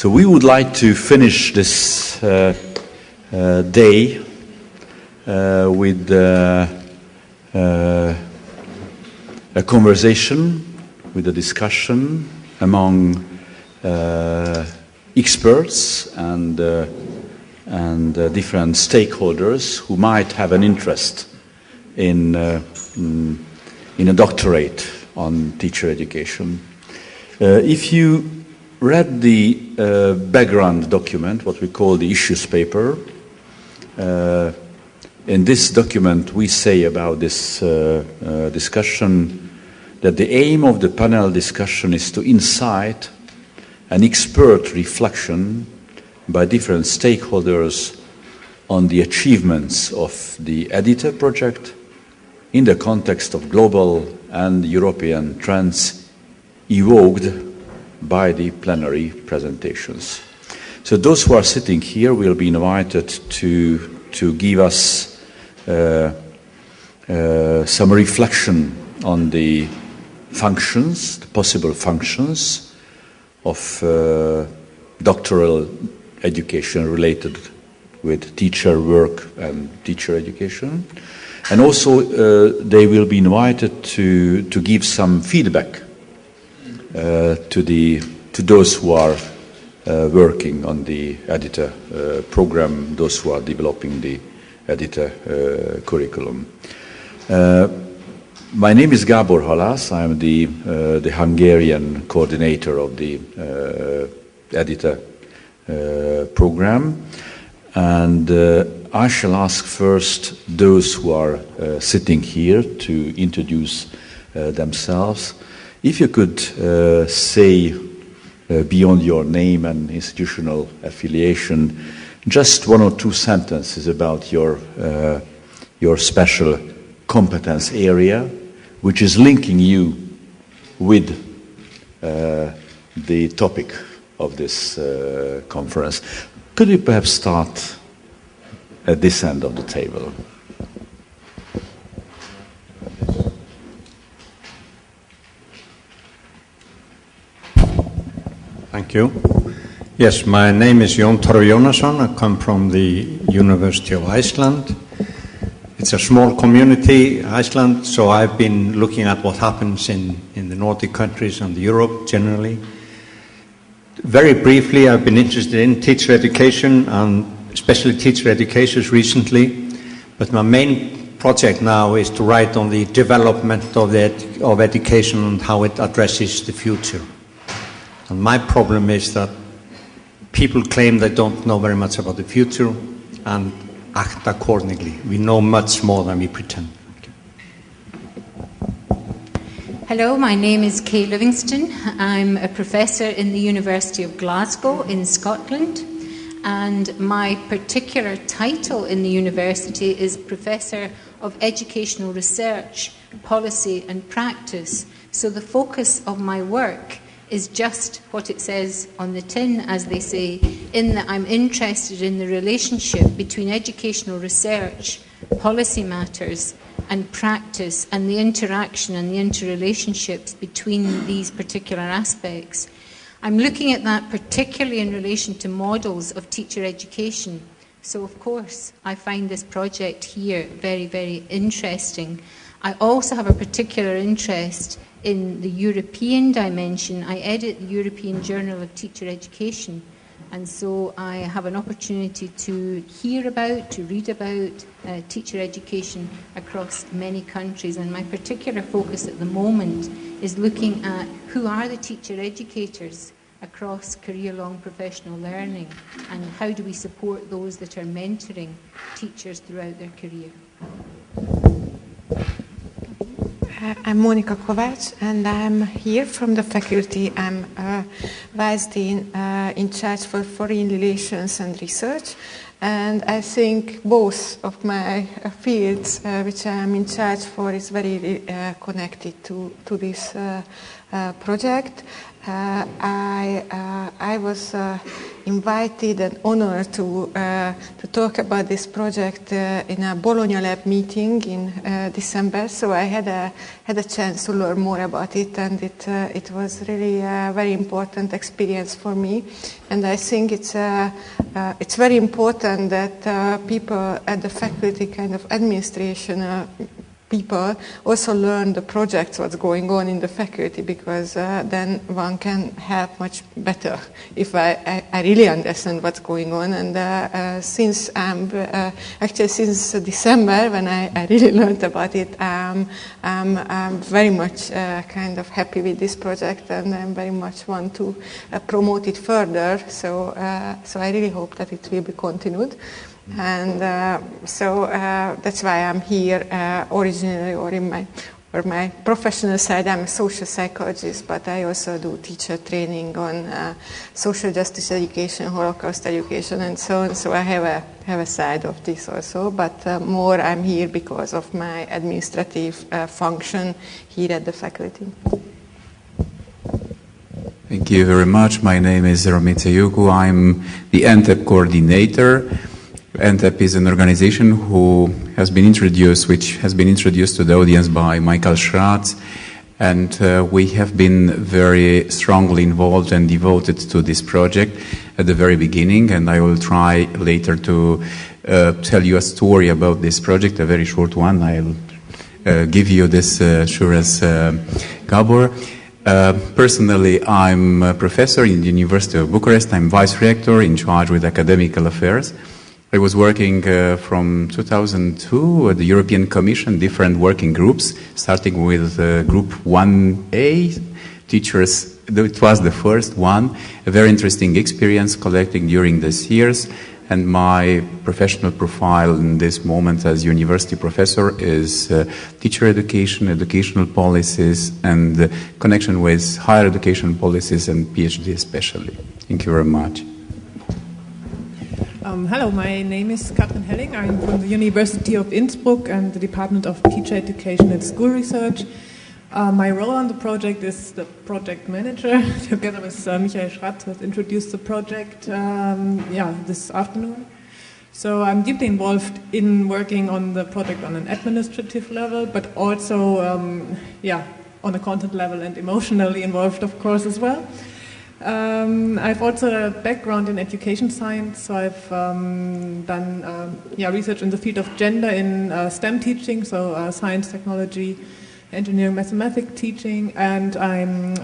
So we would like to finish this day with a conversation, with a discussion among experts and different stakeholders who might have an interest in a doctorate on teacher education. If you read the background document, what we call the issues paper, in this document we say about this discussion that the aim of the panel discussion is to incite an expert reflection by different stakeholders on the achievements of the Edite project in the context of global and European trends evoked by the plenary presentations. So those who are sitting here will be invited to give us some reflection on the functions, the possible functions of doctoral education related with teacher work and teacher education. And also they will be invited to give some feedback to those who are working on the Edite program, those who are developing the Edite curriculum. My name is Gábor Halász. I am the Hungarian coordinator of the Edite program, and I shall ask first those who are sitting here to introduce themselves. If you could say, beyond your name and institutional affiliation, just one or two sentences about your special competence area, which is linking you with the topic of this conference. Could we perhaps start at this end of the table? Thank you. Yes, my name is Jónasson. I come from the University of Iceland. It's a small community, Iceland, so I've been looking at what happens in the Nordic countries and Europe generally. Very briefly, I've been interested in teacher education and especially teacher education recently, but my main project now is to write on the development of education and how it addresses the future. And my problem is that people claim they don't know very much about the future and act accordingly. We know much more than we pretend. Hello, my name is Kay Livingston. I'm a professor in the University of Glasgow in Scotland, and my particular title in the university is Professor of Educational Research, Policy and Practice. So the focus of my work is just what it says on the tin, as they say, in that I'm interested in the relationship between educational research, policy matters, and practice, and the interaction and the interrelationships between these particular aspects. I'm looking at that particularly in relation to models of teacher education. So, of course, I find this project here very, very interesting. I also have a particular interest in the European dimension. I edit the European Journal of Teacher Education, and so I have an opportunity to hear about, to read about teacher education across many countries. And my particular focus at the moment is looking at who are the teacher educators across career-long professional learning, and how do we support those that are mentoring teachers throughout their career. I'm Mónika Kovács, and I'm here from the faculty. I'm Vice Dean in charge for foreign relations and research, and I think both of my fields, which I'm in charge for, is very connected to this project. I was invited and honored to talk about this project in a Bologna Lab meeting in December. So I had a chance to learn more about it, and it was really a very important experience for me. And I think it's very important that people at the faculty, kind of administration people, also learn the projects, what's going on in the faculty, because then one can help much better if I really understand what's going on. And since December, when I really learned about it, I'm very much kind of happy with this project, and I very much want to promote it further. So I really hope that it will be continued. And so that's why I'm here originally, or my professional side. I'm a social psychologist, but I also do teacher training on social justice education, Holocaust education, and so on. So I have a side of this also, but more I'm here because of my administrative function here at the faculty. Thank you very much. My name is Romita. I'm the ENTEP coordinator. ENTEP is an organization which has been introduced to the audience by Michael Schratz, and we have been very strongly involved and devoted to this project at the very beginning, and I will try later to tell you a story about this project, a very short one. I'll give you this sure as Gabor. Personally, I'm a professor in the University of Bucharest. I'm vice-rector in charge with academical affairs. I was working from 2002 at the European Commission, different working groups, starting with Group 1A, teachers. It was the first one, a very interesting experience collecting during these years. And my professional profile in this moment as university professor is teacher education, educational policies, and connection with higher education policies and PhD especially. Thank you very much. Hello, my name is Kathrin Helling. I'm from the University of Innsbruck and the Department of Teacher Education and School Research. My role on the project is the project manager, together with Michael Schratz, who has introduced the project this afternoon. So I'm deeply involved in working on the project on an administrative level, but also on a content level and emotionally involved, of course, as well. I've also a background in education science, so I've done research in the field of gender in STEM teaching, so science, technology, engineering, mathematics teaching, and I'm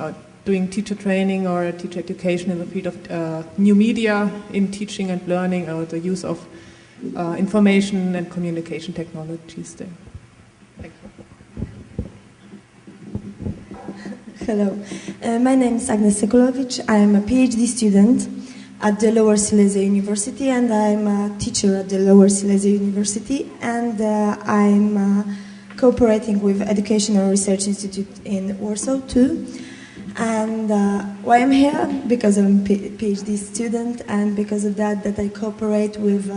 doing teacher training or teacher education in the field of new media in teaching and learning, or the use of information and communication technologies there. Thank you. Hello, my name is Agnes Sekułowicz. I am a PhD student at the Lower Silesia University, and I'm a teacher at the Lower Silesia University, and I'm cooperating with Educational Research Institute in Warsaw too. And why I'm here? Because I'm a PhD student, and because of that I cooperate with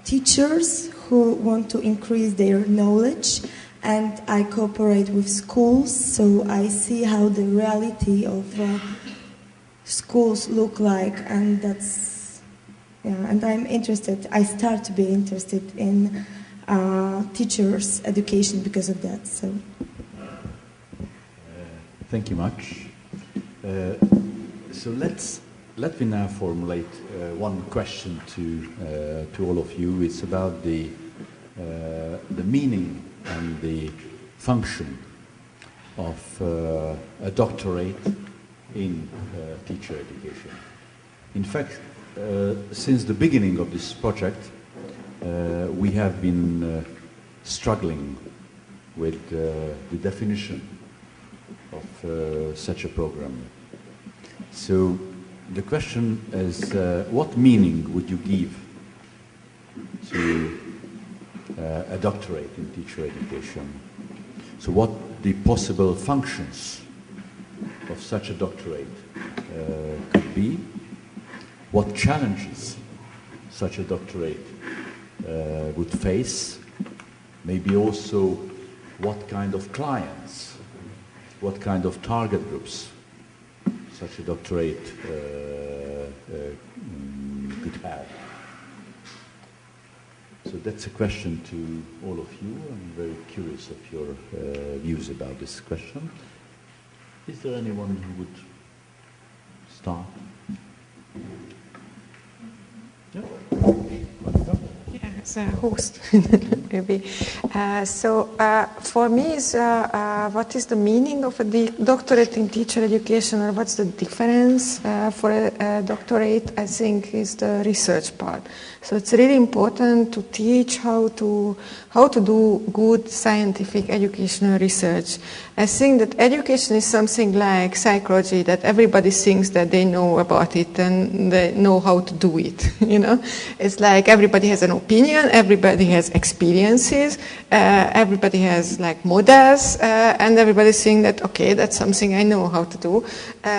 teachers who want to increase their knowledge. And I cooperate with schools, so I see how the reality of schools look like, and and I'm interested. I start to be interested in teachers' education because of that. So, thank you much. So let me now formulate one question to all of you. It's about the meaning and the function of a doctorate in teacher education. In fact, since the beginning of this project, we have been struggling with the definition of such a program. So the question is, what meaning would you give to a doctorate in teacher education? So what the possible functions of such a doctorate could be? What challenges such a doctorate would face? Maybe also what kind of clients what kind of target groups such a doctorate could have. So that's a question to all of you. I'm very curious of your views about this question. Is there anyone who would start? Yeah. Yeah, as a host, maybe. For me, is what is the meaning of a doctorate in teacher education, or what's the difference for a doctorate? I think is the research part. So it's really important to teach how to do good scientific educational research. I think that education is something like psychology, that everybody thinks that they know about it and they know how to do it. You know, it's like everybody has an opinion, everybody has experiences, everybody has like models, and everybody thinks that okay, that's something I know how to do.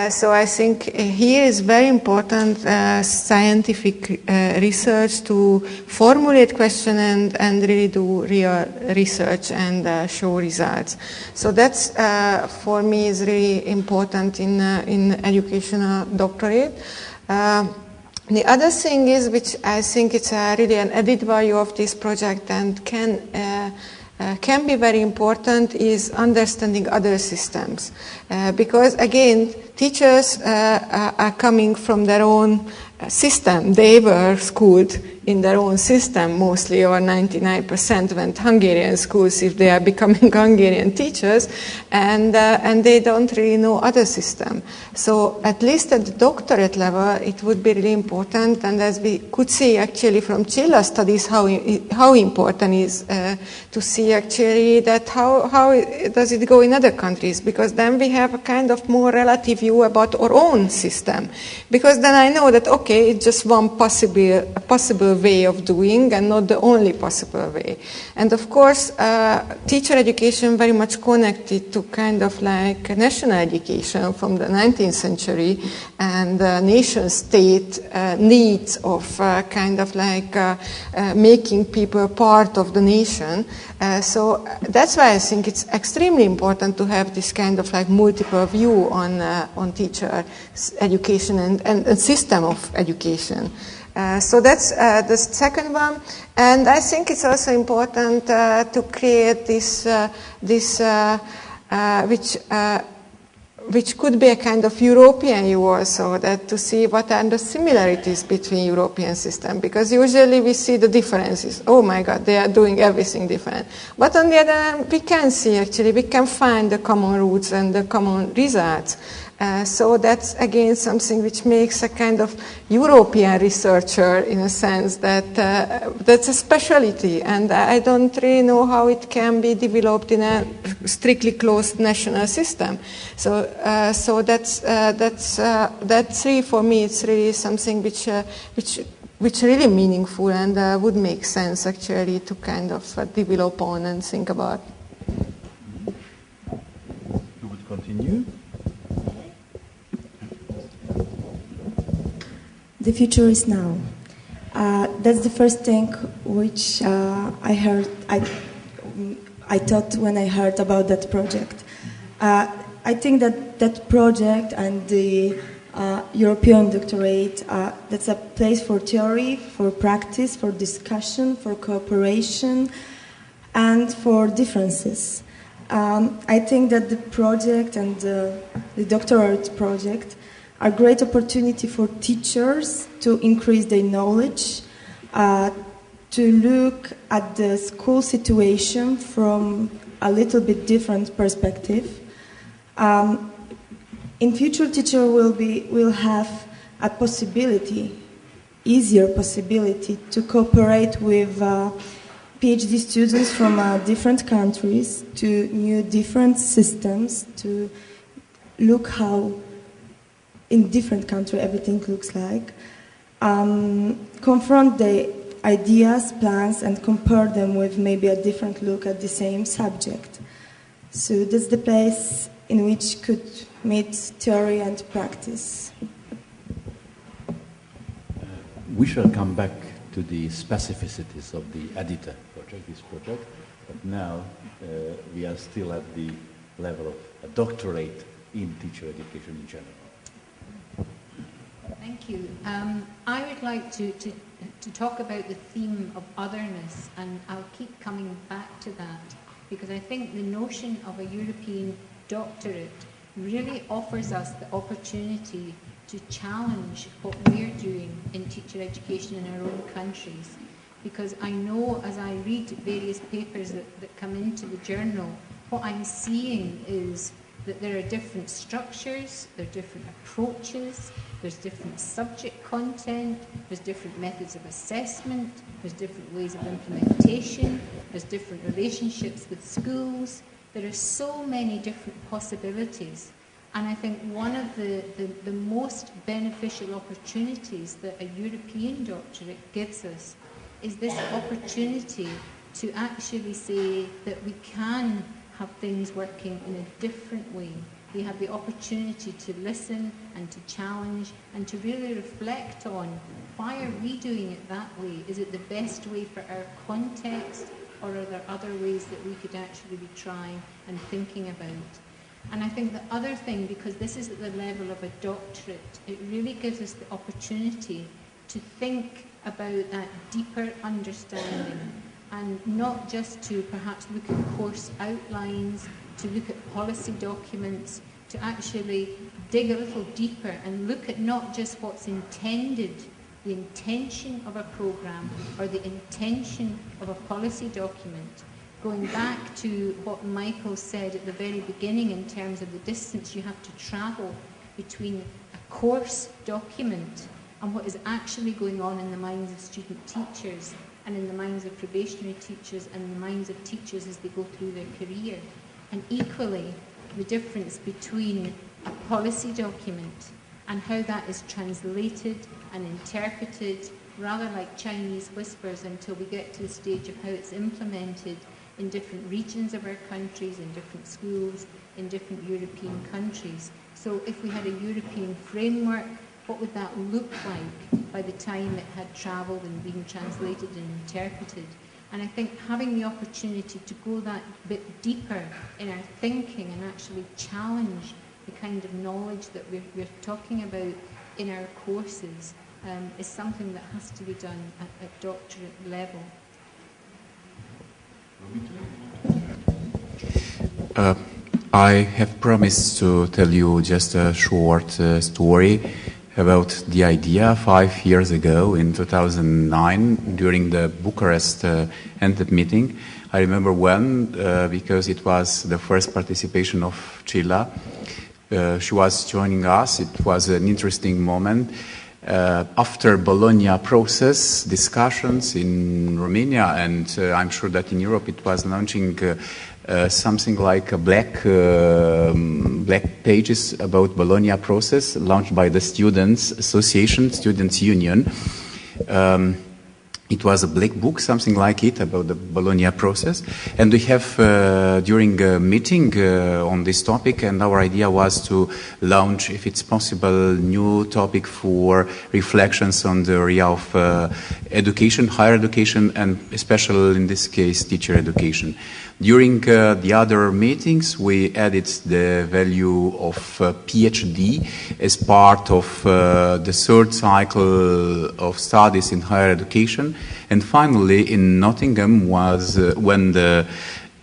So I think here is very important scientific research to formulate questions and really do real research and show results. So that's for me is really important in educational doctorate. The other thing is, which I think it's really an added value of this project and can be very important, is understanding other systems. Because again, teachers are coming from their own system. They were schooled in their own system mostly, or 99% went Hungarian schools if they are becoming Hungarian teachers, and they don't really know other system. So at least at the doctorate level, it would be really important, and as we could see actually from Chilla studies, how important is to see actually that how does it go in other countries, because then we have a kind of more relative view about our own system, because then I know that okay, it's just one possible way of doing and not the only possible way. And of course, teacher education very much connected to kind of like national education from the 19th century and nation state needs of kind of like making people part of the nation. So that's why I think it's extremely important to have this kind of like multiple view on teacher education and system of education. So that's the second one, and I think it's also important to create this which could be a kind of European view also, that to see what are the similarities between European system, because usually we see the differences. Oh my God, they are doing everything different. But on the other hand, we can see actually, we can find the common roots and the common results. So that's again something which makes a kind of European researcher in a sense that that's a specialty, and I don't really know how it can be developed in a strictly closed national system. So that's really for me it's really something which really meaningful and would make sense actually to kind of develop on and think about. You would continue? The future is now. That's the first thing which I heard. I thought when I heard about that project. I think that project and the European doctorate, that's a place for theory, for practice, for discussion, for cooperation, and for differences. I think that the project and the doctorate project are a great opportunity for teachers to increase their knowledge, to look at the school situation from a little bit different perspective. In future, teacher will have a possibility, easier possibility, to cooperate with PhD students from different countries, to new different systems, to look how in different countries everything looks like, confront the ideas, plans, and compare them with maybe a different look at the same subject. So that's the place in which could meet theory and practice. We shall come back to the specificities of the Edite project, this project, but now we are still at the level of a doctorate in teacher education in general. Thank you. I would like to talk about the theme of otherness, and I'll keep coming back to that, because I think the notion of a European doctorate really offers us the opportunity to challenge what we're doing in teacher education in our own countries. Because I know as I read various papers that come into the journal, what I'm seeing is that there are different structures, there are different approaches, there's different subject content, there's different methods of assessment, there's different ways of implementation, there's different relationships with schools. There are so many different possibilities. And I think one of the most beneficial opportunities that a European doctorate gives us is this opportunity to actually say that we can have things working in a different way. We have the opportunity to listen and to challenge and to really reflect on, why are we doing it that way? Is it the best way for our context, or are there other ways that we could actually be trying and thinking about? And I think the other thing, because this is at the level of a doctorate, it really gives us the opportunity to think about that deeper understanding, and not just to perhaps look at course outlines, to look at policy documents, to actually dig a little deeper and look at not just what's intended, the intention of a programme or the intention of a policy document. Going back to what Michael said at the very beginning in terms of the distance you have to travel between a course document and what is actually going on in the minds of student teachers and in the minds of probationary teachers and in the minds of teachers as they go through their career. And equally, the difference between a policy document and how that is translated and interpreted, rather like Chinese whispers, until we get to the stage of how it's implemented in different regions of our countries, in different schools, in different European countries. So if we had a European framework, what would that look like by the time it had travelled and been translated and interpreted? And I think having the opportunity to go that bit deeper in our thinking and actually challenge the kind of knowledge that we're talking about in our courses is something that has to be done at doctorate level. I have promised to tell you just a short story about the idea 5 years ago in 2009 during the Bucharest ENTEP meeting. I remember when, because it was the first participation of Chila. She was joining us. It was an interesting moment. After Bologna process discussions in Romania, and I'm sure that in Europe it was launching something like a black pages about Bologna process launched by the Students Association, Students Union. It was a black book, something like it, about the Bologna process. And we have, during a meeting on this topic, and our idea was to launch, if it's possible, new topic for reflections on the area of education, higher education, and especially in this case, teacher education. During the other meetings, we added the value of PhD as part of the third cycle of studies in higher education. And finally, in Nottingham was when the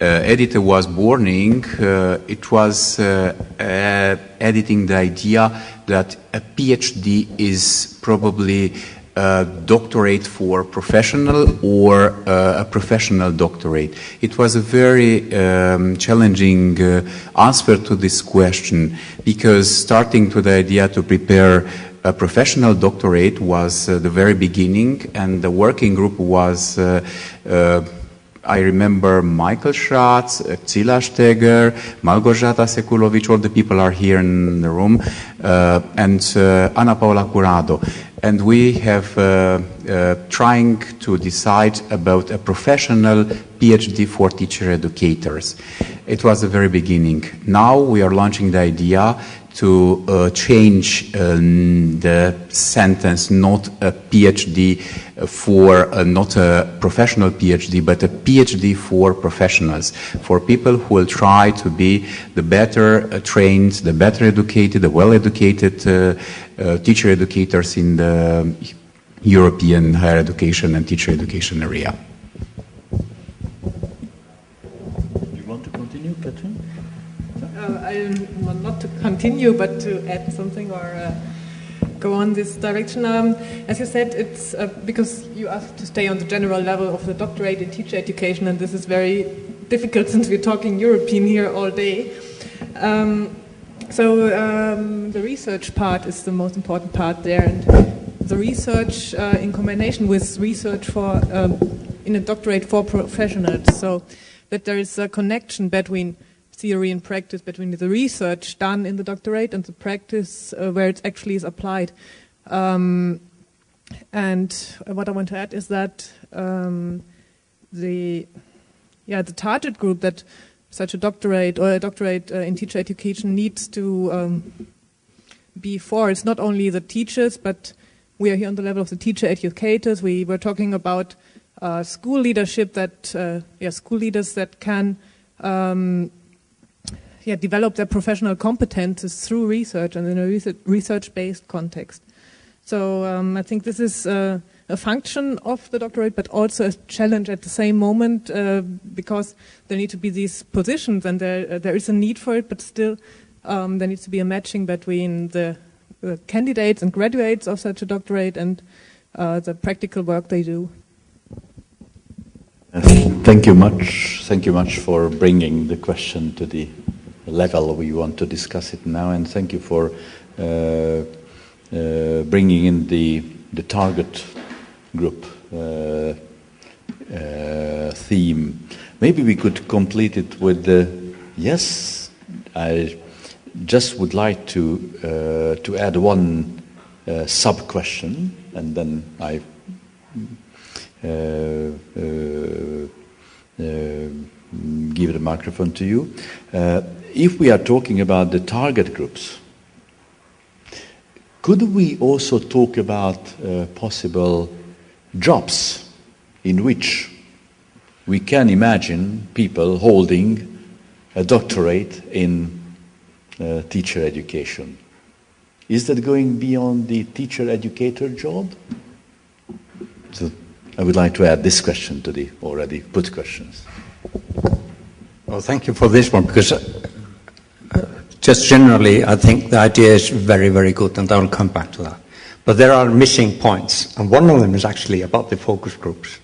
Edite was born, it was editing the idea that a PhD is probably a doctorate for professional or a professional doctorate. It was a very challenging answer to this question, because starting to the idea to prepare a professional doctorate was the very beginning, and the working group was I remember Michael Schatz, Cila Steger, Malgorzata Sekułowicz, all the people are here in the room, and Ana Paula Curado. And we have trying to decide about a professional PhD for teacher educators. It was the very beginning. Now we are launching the idea to change the sentence, not a PhD for not a professional PhD, but a PhD for professionals, for people who will try to be the better trained, the better educated, the well-educated teacher educators in the European higher education and teacher education area. You want to continue, Kathrin? Not to continue, but to add something or go on this direction. As you said, it's because you asked to stay on the general level of the doctorate in teacher education, and this is very difficult since we're talking European here all day. So the research part is the most important part there, and the research in combination with research for in a doctorate for professionals, so that there is a connection between theory and practice, between the research done in the doctorate and the practice where it actually is applied. And what I want to add is that the target group that such a doctorate or a doctorate in teacher education needs to be for, it's not only the teachers, but we are here on the level of the teacher educators. We were talking about school leadership, that school leaders that can develop their professional competences through research and in a research-based context. So I think this is a function of the doctorate, but also a challenge at the same moment because there need to be these positions, and there is a need for it, but still there needs to be a matching between the candidates and graduates of such a doctorate and the practical work they do. Thank you much. Thank you much for bringing the question to the level we want to discuss it now, and thank you for bringing in the target group theme. Maybe we could complete it with the yes. I just would like to add one sub question, and then I give the microphone to you. If we are talking about the target groups, could we also talk about possible jobs in which we can imagine people holding a doctorate in teacher education? Is that going beyond the teacher educator job? So I would like to add this question to the already put questions. Well, thank you for this one, because just generally, I think the idea is very, very good, and I will come back to that. But there are missing points, and one of them is actually about the focus groups,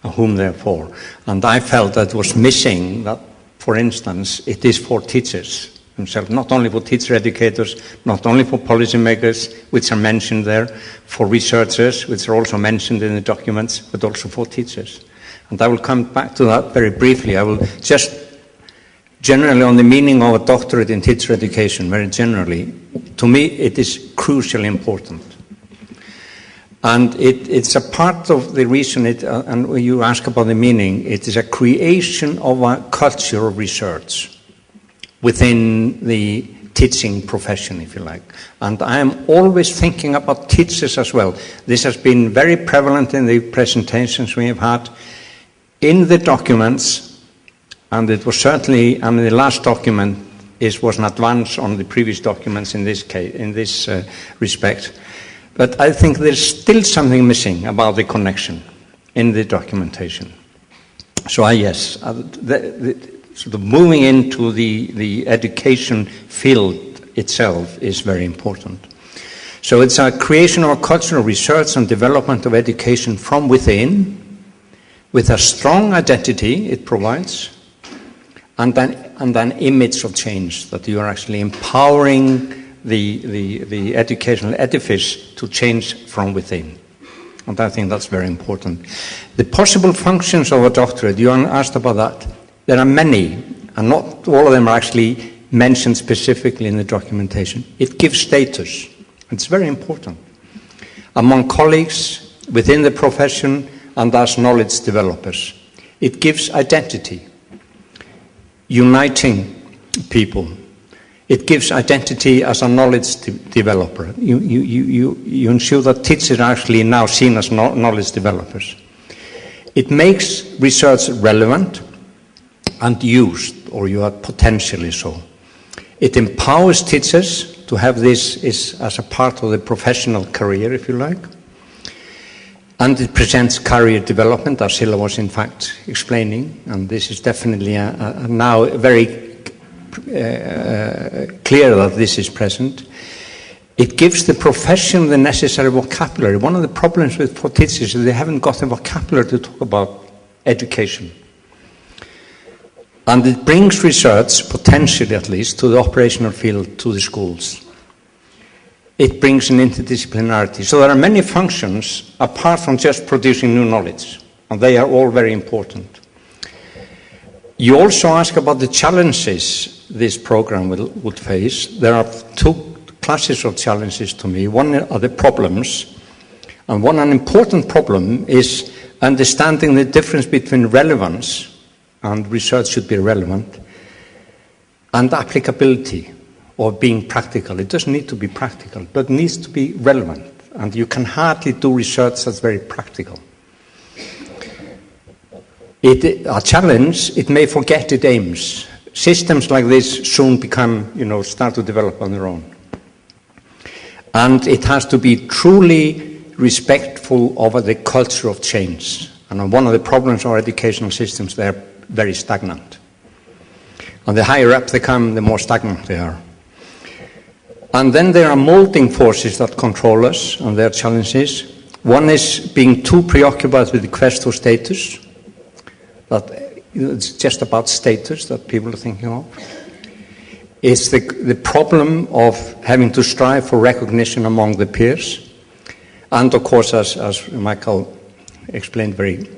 and whom they're for. And I felt that was missing that, for instance, it is for teachers themselves, not only for teacher educators, not only for policymakers, which are mentioned there, for researchers, which are also mentioned in the documents, but also for teachers. And I will come back to that very briefly. I will just generally on the meaning of a doctorate in teacher education, very generally, to me it is crucially important. And it's a part of the reason, and when you ask about the meaning, it is a creation of a culture of research within the teaching profession, if you like. And I am always thinking about teachers as well. This has been very prevalent in the presentations we have had, in the documents. And it was certainly, I mean, the last document was an advance on the previous documents in this case, in this respect. But I think there's still something missing about the connection in the documentation. So yes, sort of moving into the education field itself is very important. So it's a creation of a cultural research and development of education from within, with a strong identity it provides, and an image of change, that you are actually empowering the educational edifice to change from within. And I think that's very important. The possible functions of a doctorate, you asked about that. There are many, and not all of them are actually mentioned specifically in the documentation. It gives status. It's very important among colleagues, within the profession, and as knowledge developers. It gives identity, uniting people. It gives identity as a knowledge developer. You ensure that teachers are actually now seen as knowledge developers. It makes research relevant and used, or you are potentially so. It empowers teachers to have this as a part of the professional career, if you like. And it presents career development, as Hilla was in fact explaining, and this is definitely now very clear that this is present. It gives the profession the necessary vocabulary. One of the problems for teachers is they haven't got the vocabulary to talk about education. And it brings research, potentially at least, to the operational field, to the schools. It brings an interdisciplinarity. So there are many functions apart from just producing new knowledge, and they are all very important. You also ask about the challenges this program would face. There are two classes of challenges to me. One are the problems, and an important problem is understanding the difference between relevance, and research should be relevant, and applicability, or being practical. It doesn't need to be practical, but it needs to be relevant. And you can hardly do research that's very practical. A challenge, it may forget its aims. Systems like this soon start to develop on their own. And it has to be truly respectful of the culture of change. And one of the problems of our educational systems, they're very stagnant. And the higher up they come, the more stagnant they are. And then there are molding forces that control us, and their challenges. One is being too preoccupied with the quest for status, that it's just about status that people are thinking of. It's the problem of having to strive for recognition among the peers. And of course, as Michael explained very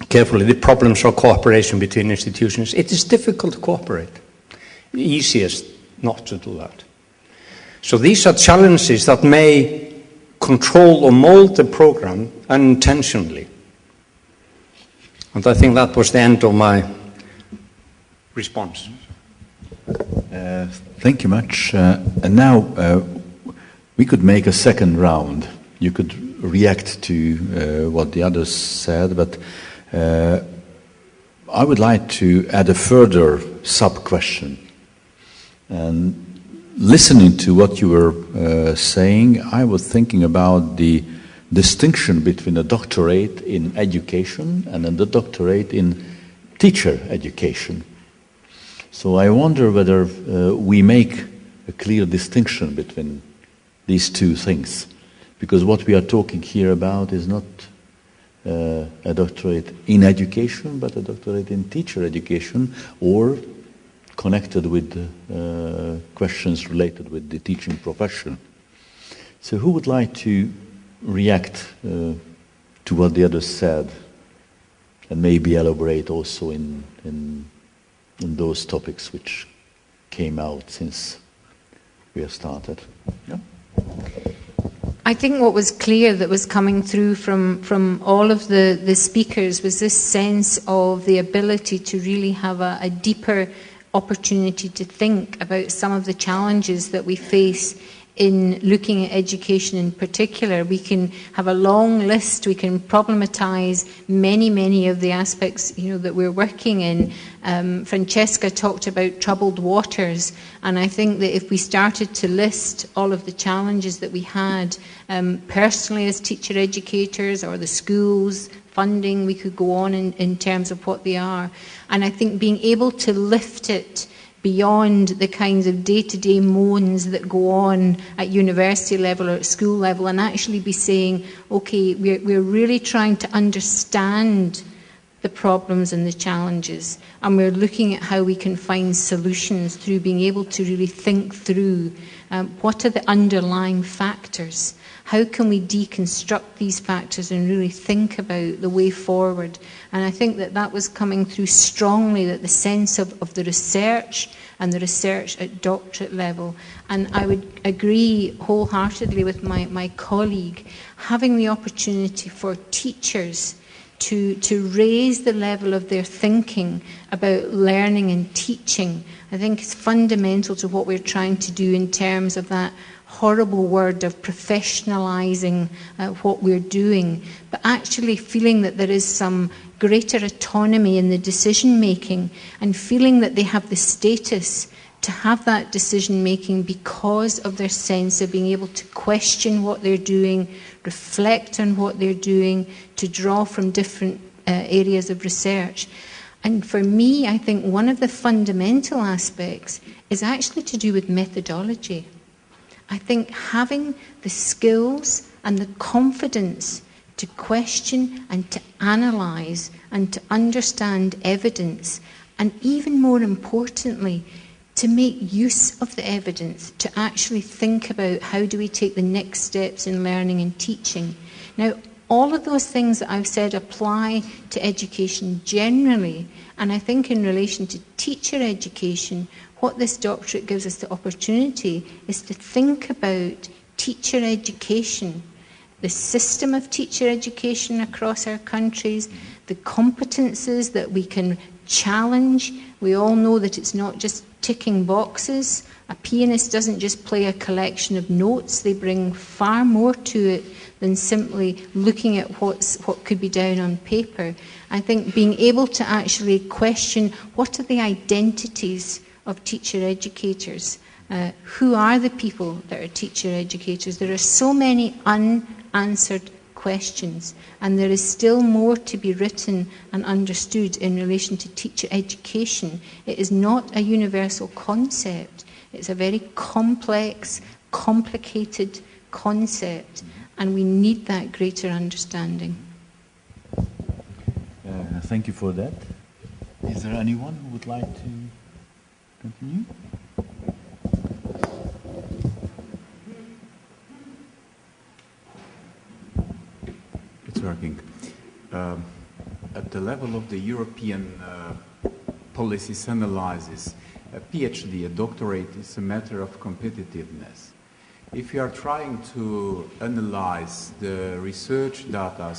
carefully, the problems of cooperation between institutions. It is difficult to cooperate. The easiest not to do that. So these are challenges that may control or mold the program unintentionally. And I think that was the end of my response. Thank you much. And now we could make a second round. You could react to what the others said, but I would like to add a further sub-question. And listening to what you were saying, I was thinking about the distinction between a doctorate in education and a doctorate in teacher education. So I wonder whether we make a clear distinction between these two things, because what we are talking here about is not a doctorate in education, but a doctorate in teacher education, or connected with questions related with the teaching profession. So who would like to react to what the others said, and maybe elaborate also in those topics which came out since we have started? Yeah? I think what was clear that was coming through from all of the speakers was this sense of the ability to really have a deeper opportunity to think about some of the challenges that we face in looking at education in particular. We can have a long list, we can problematize many of the aspects that we're working in. Francesca talked about troubled waters, and I think that if we started to list all of the challenges that we had personally as teacher educators, or the schools, funding, we could go on in terms of what they are. And I think being able to lift it beyond the kinds of day-to-day moans that go on at university level or at school level, and actually be saying, okay, we're really trying to understand the problems and the challenges, and we're looking at how we can find solutions through being able to really think through what are the underlying factors. How can we deconstruct these factors and really think about the way forward? And I think that was coming through strongly, that the sense of the research and the research at doctorate level. And I would agree wholeheartedly with my colleague, having the opportunity for teachers to raise the level of their thinking about learning and teaching, I think is fundamental to what we're trying to do in terms of that horrible word of professionalising what we're doing, but actually feeling that there is some greater autonomy in the decision making and feeling that they have the status to have that decision making because of their sense of being able to question what they're doing, reflect on what they're doing, to draw from different areas of research. And for me, I think one of the fundamental aspects is actually to do with methodology. I think having the skills and the confidence to question and to analyse and to understand evidence, and even more importantly, to make use of the evidence, to actually think about how do we take the next steps in learning and teaching. Now, all of those things that I've said apply to education generally, and I think in relation to teacher education, what this doctorate gives us the opportunity is to think about teacher education, the system of teacher education across our countries, the competences that we can challenge. We all know that it's not just ticking boxes. A pianist doesn't just play a collection of notes. They bring far more to it than simply looking at what could be down on paper. I think being able to actually question what are the identities of teacher educators. Who are the people that are teacher educators? There are so many unanswered questions, and there is still more to be written and understood in relation to teacher education. It is not a universal concept. It's a very complex, complicated concept, and we need that greater understanding. Thank you for that. Is there anyone who would like to continue? It's working. At the level of the European policies analysis, a PhD, a doctorate, is a matter of competitiveness. If you are trying to analyze the research data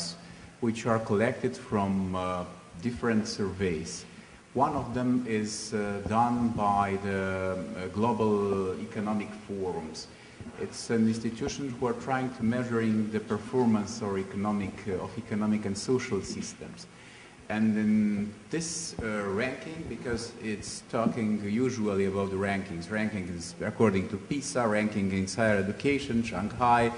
which are collected from different surveys, one of them is done by the global economic forums. It's an institution who are trying to measuring the performance or economic and social systems. And in this ranking, because it's talking usually about the rankings. Rankings according to PISA, ranking in higher education, Shanghai,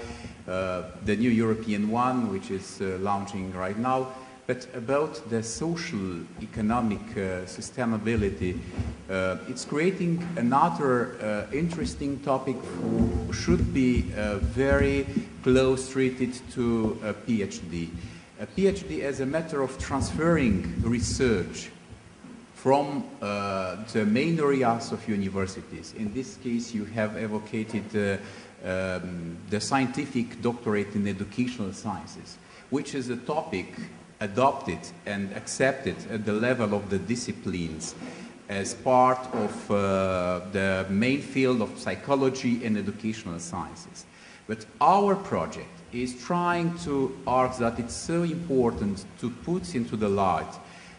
the new European one, which is launching right now. But about the social economic sustainability, it's creating another interesting topic who should be very close treated to a PhD. A PhD as a matter of transferring research from the main areas of universities. In this case, you have evocated the scientific doctorate in educational sciences, which is a topic adopted and accepted at the level of the disciplines as part of the main field of psychology and educational sciences. But our project is trying to argue that it's so important to put into the light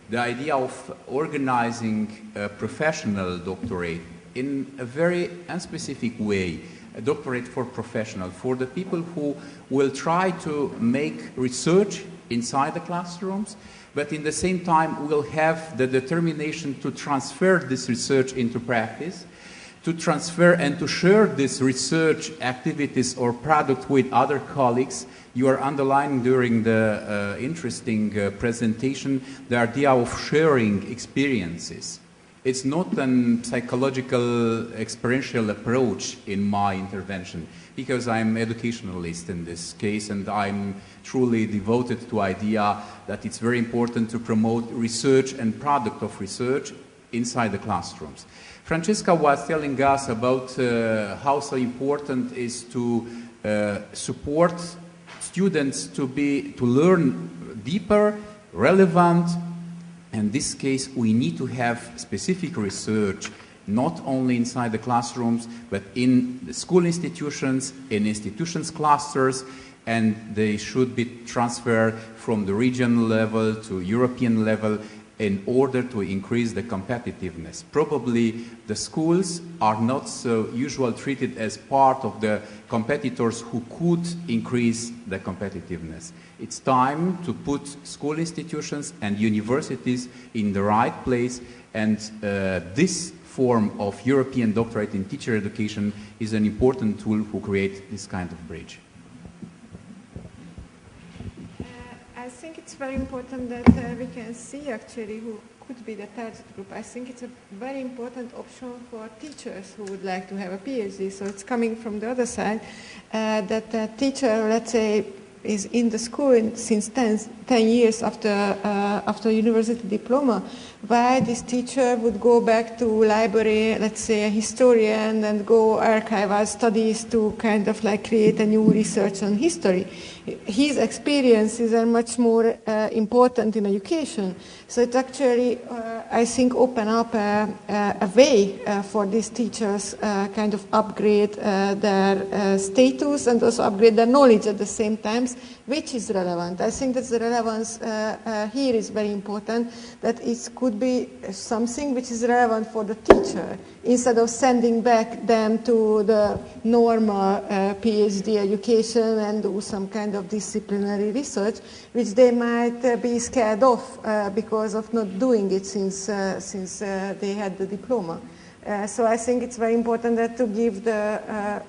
the idea of organizing a professional doctorate in a very unspecific way, a doctorate for professionals, for the people who will try to make research inside the classrooms, but in the same time will have the determination to transfer this research into practice, to transfer and to share this research activities or product with other colleagues. You are underlining during the interesting presentation the idea of sharing experiences. It's not a psychological experiential approach in my intervention, because I'm an educationalist in this case, and I'm truly devoted to the idea that it's very important to promote research and product of research inside the classrooms. Francesca was telling us about how so important is to support students to learn deeper, relevant. In this case, we need to have specific research, not only inside the classrooms, but in the school institutions, in institutions clusters, and they should be transferred from the regional level to European level in order to increase the competitiveness. Probably the schools are not so usually treated as part of the competitors who could increase the competitiveness. It's time to put school institutions and universities in the right place, and this form of European doctorate in teacher education is an important tool to create this kind of bridge. I think it's very important that we can see actually who could be the target group. I think it's a very important option for teachers who would like to have a PhD. So it's coming from the other side, that a teacher, let's say, is in the school since 10 years after university diploma. Why this teacher would go back to library, let's say a historian, and go archival studies to kind of like create a new research on history. His experiences are much more important in education. So it actually, I think, open up a way for these teachers kind of upgrade their status and also upgrade their knowledge at the same time, which is relevant. I think that the relevance here is very important, that it could be something which is relevant for the teacher, instead of sending back them to the normal PhD education and do some kind of disciplinary research, which they might be scared of because of not doing it since they had the diploma. So I think it's very important that to give the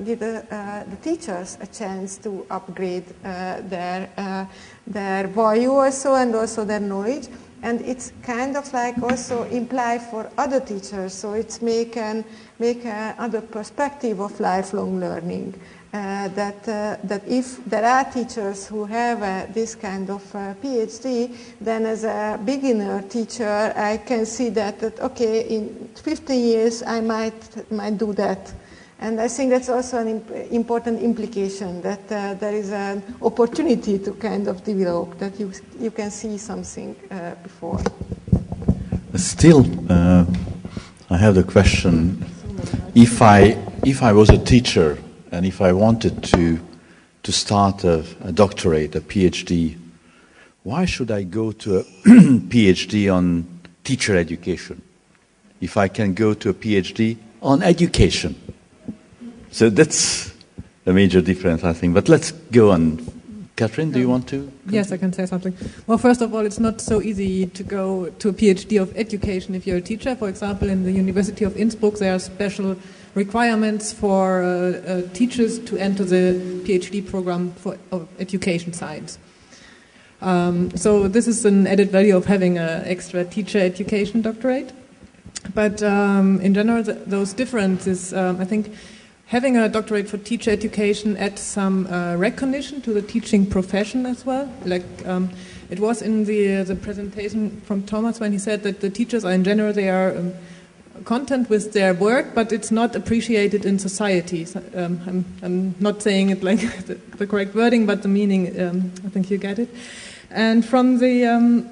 teachers a chance to upgrade their value also, and also their knowledge. And it's kind of like also imply for other teachers, so it's make another perspective of lifelong learning. That if there are teachers who have this kind of PhD, then as a beginner teacher, I can see that okay, in 15 years I might do that. And I think that's also an important implication, that there is an opportunity to kind of develop, that you can see something before. Still, I have the question, if I was a teacher and if I wanted to start a doctorate, a PhD, why should I go to a PhD on teacher education if I can go to a PhD on education? So that's a major difference, I think. But let's go on. Kathrin, do you want to continue? Yes, I can say something. Well, first of all, it's not so easy to go to a PhD of education if you're a teacher. For example, in the University of Innsbruck, there are special requirements for teachers to enter the PhD program of education science. So this is an added value of having an extra teacher education doctorate. But in general, those differences, I think, having a doctorate for teacher education adds some recognition to the teaching profession as well. Like it was in the presentation from Thomas when he said that the teachers are in general, they are content with their work, but it's not appreciated in society. So, I'm not saying it like the correct wording, but the meaning, I think you get it. And from the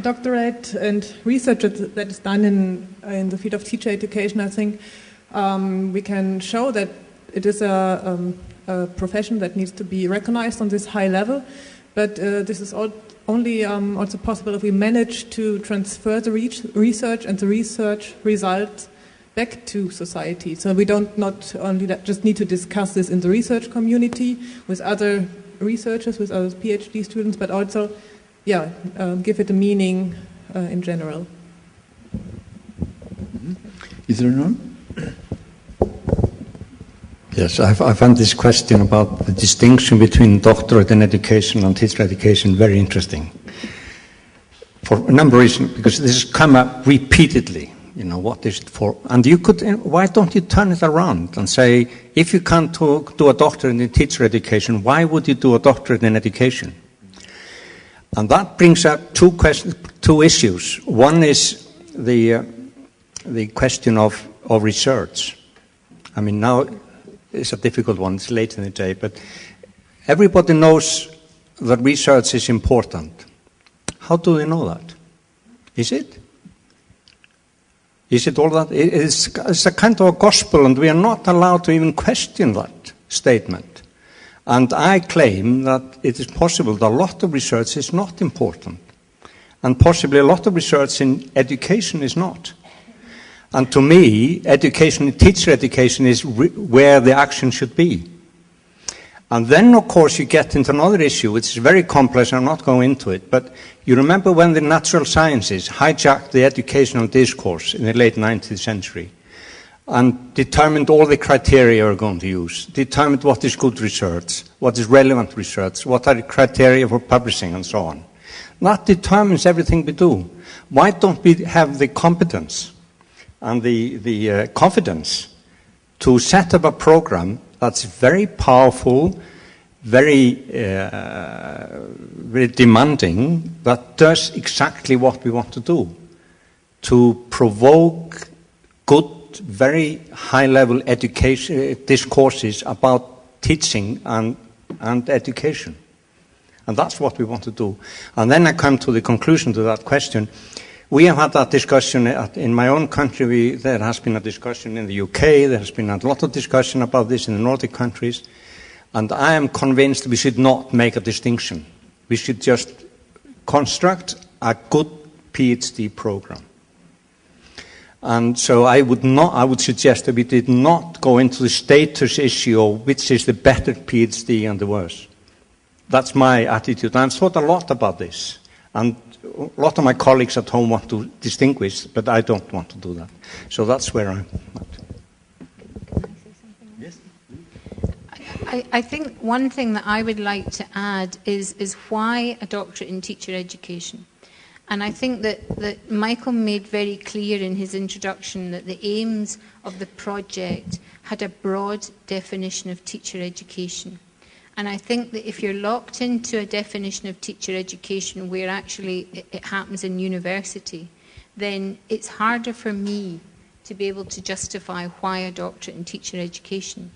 doctorate and research that is done in the field of teacher education, I think we can show that it is a profession that needs to be recognized on this high level, but this is only also possible if we manage to transfer the research and the research results back to society. So we don't not only just need to discuss this in the research community with other researchers, with other PhD students, but also, give it a meaning in general. Is there none? Yes, I found this question about the distinction between doctorate in education and teacher education very interesting. For a number of reasons, because this has come up repeatedly, what is it for? And why don't you turn it around and say, if you can't do a doctorate in teacher education, why would you do a doctorate in education? And that brings up two issues. One is the question of research. I mean, now it's a difficult one, it's late in the day, but everybody knows that research is important. How do they know that? Is it? Is it all that? It's a kind of a gospel, and we are not allowed to even question that statement. And I claim that it is possible that a lot of research is not important. And possibly a lot of research in education is not. And to me, education, teacher education is where the action should be. And then, of course, you get into another issue, which is very complex, I'm not going into it, but you remember when the natural sciences hijacked the educational discourse in the late 19th century and determined all the criteria we're going to use, determined what is good research, what is relevant research, what are the criteria for publishing, and so on. That determines everything we do. Why don't we have the competence and the confidence to set up a program that's very powerful, very demanding, that does exactly what we want to do, to provoke good, very high-level education discourses about teaching and education. And that's what we want to do. And then I come to the conclusion to that question. We have had that discussion in my own country. There has been a discussion in the UK. There has been a lot of discussion about this in the Nordic countries. And I am convinced we should not make a distinction. We should just construct a good PhD program. And so I would suggest that we did not go into the status issue of which is the better PhD and the worse. That's my attitude. I've thought a lot about this. And a lot of my colleagues at home want to distinguish, but I don't want to do that. So that's where I'm at. Yes. I think one thing that I would like to add is why a doctorate in teacher education. And I think that Michael made very clear in his introduction that the aims of the project had a broad definition of teacher education. And I think that if you're locked into a definition of teacher education where actually it happens in university, then it's harder for me to be able to justify why a doctorate in teacher education.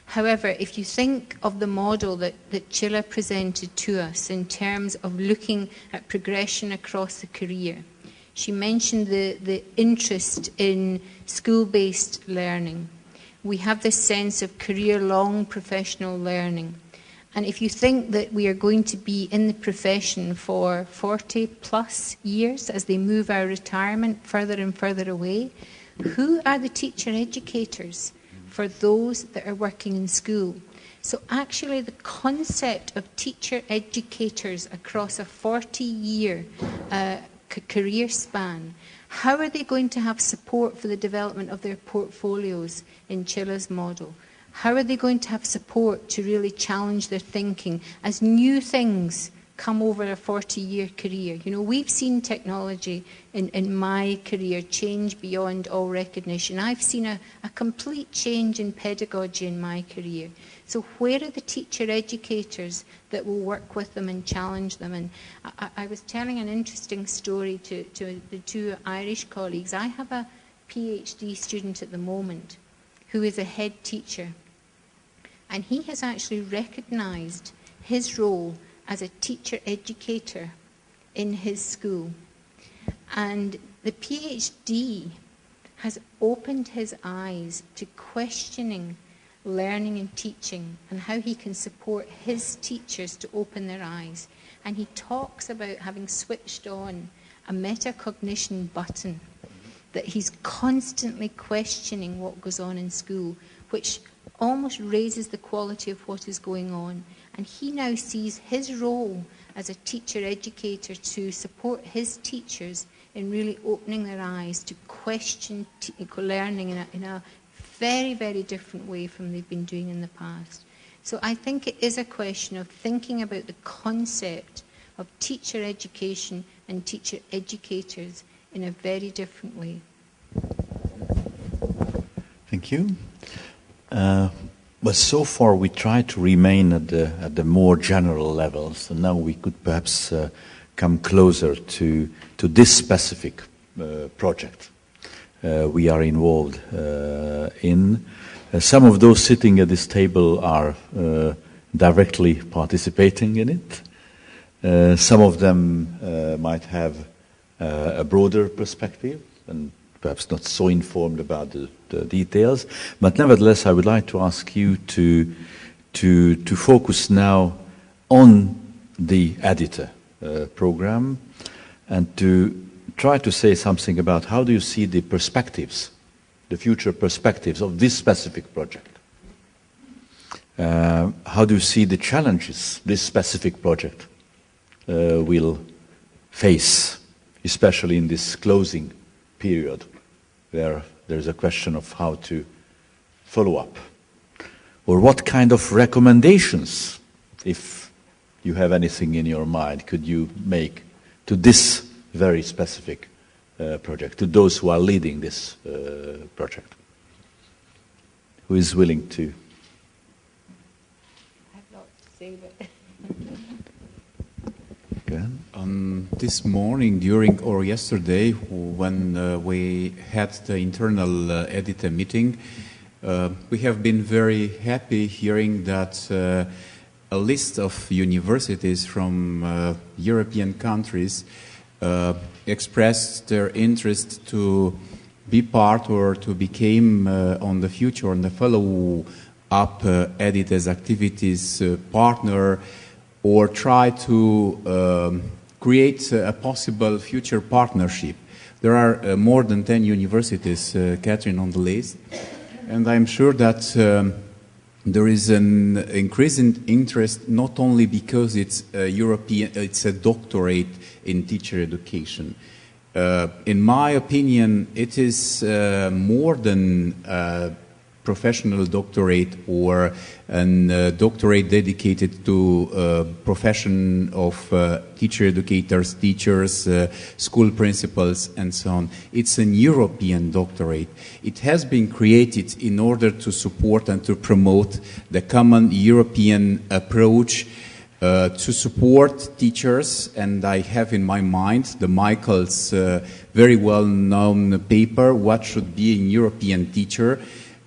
However, if you think of the model that Chilla presented to us in terms of looking at progression across the career, she mentioned the interest in school-based learning. We have this sense of career-long professional learning. And if you think that we are going to be in the profession for 40 plus years as they move our retirement further and further away, who are the teacher educators for those that are working in school? So actually the concept of teacher educators across a 40-year career span, how are they going to have support for the development of their portfolios in Chilla's model? How are they going to have support to really challenge their thinking as new things come over a 40-year career? You know, we've seen technology in my career change beyond all recognition. I've seen a complete change in pedagogy in my career. So where are the teacher educators that will work with them and challenge them? And I was telling an interesting story to the two Irish colleagues. I have a PhD student at the moment who is a head teacher. And he has actually recognised his role as a teacher educator in his school. And the PhD has opened his eyes to questioning learning and teaching and how he can support his teachers to open their eyes. And he talks about having switched on a metacognition button, that he's constantly questioning what goes on in school, which almost raises the quality of what is going on. And he now sees his role as a teacher educator to support his teachers in really opening their eyes to question learning in a very, very different way from they've been doing in the past. So I think it is a question of thinking about the concept of teacher education and teacher educators in a very different way. Thank you. But so far we try to remain at the more general level. So now we could perhaps come closer to this specific project we are involved in. Some of those sitting at this table are directly participating in it. Some of them might have a broader perspective and perhaps not so informed about the details. But nevertheless, I would like to ask you to to focus now on the Edite program and to try to say something about how do you see the perspectives, the future perspectives of this specific project. How do you see the challenges this specific project will face, especially in this closing period, where there's a question of how to follow up? Or what kind of recommendations, if you have anything in your mind, could you make to this very specific project, to those who are leading this project? Who is willing to? I have not to say, but... This morning, or yesterday, when we had the internal Edite meeting, we have been very happy hearing that a list of universities from European countries expressed their interest to be part or to become on the future, on the follow-up Edite's activities partner, or try to create a possible future partnership. There are more than 10 universities, Kathrin, on the list, and I'm sure that there is an increasing interest, not only because it's a doctorate in teacher education. In my opinion, it is more than a professional doctorate or a doctorate dedicated to profession of teacher educators, teachers, school principals, and so on. It's an European doctorate. It has been created in order to support and to promote the common European approach to support teachers, and I have in my mind the Michael's very well-known paper, What Should Be a European Teacher?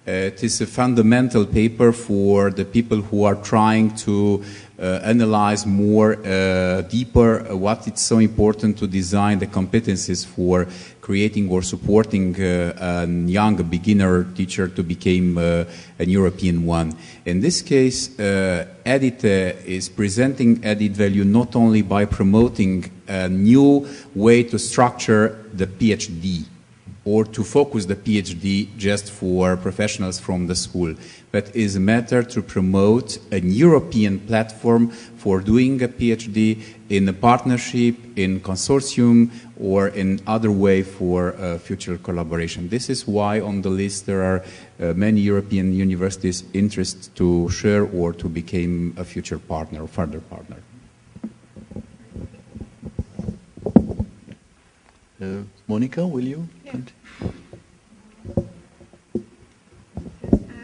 It is a fundamental paper for the people who are trying to analyze more deeper what it's so important to design the competencies for creating or supporting a young beginner teacher to become a European one. In this case, Edite is presenting added value not only by promoting a new way to structure the PhD, or to focus the PhD just for professionals from the school, but is a matter to promote a European platform for doing a PhD in a partnership, in consortium, or in other way for future collaboration. This is why on the list there are many European universities interested to share or to become a future partner or further partner. Mónika, will you? Yeah.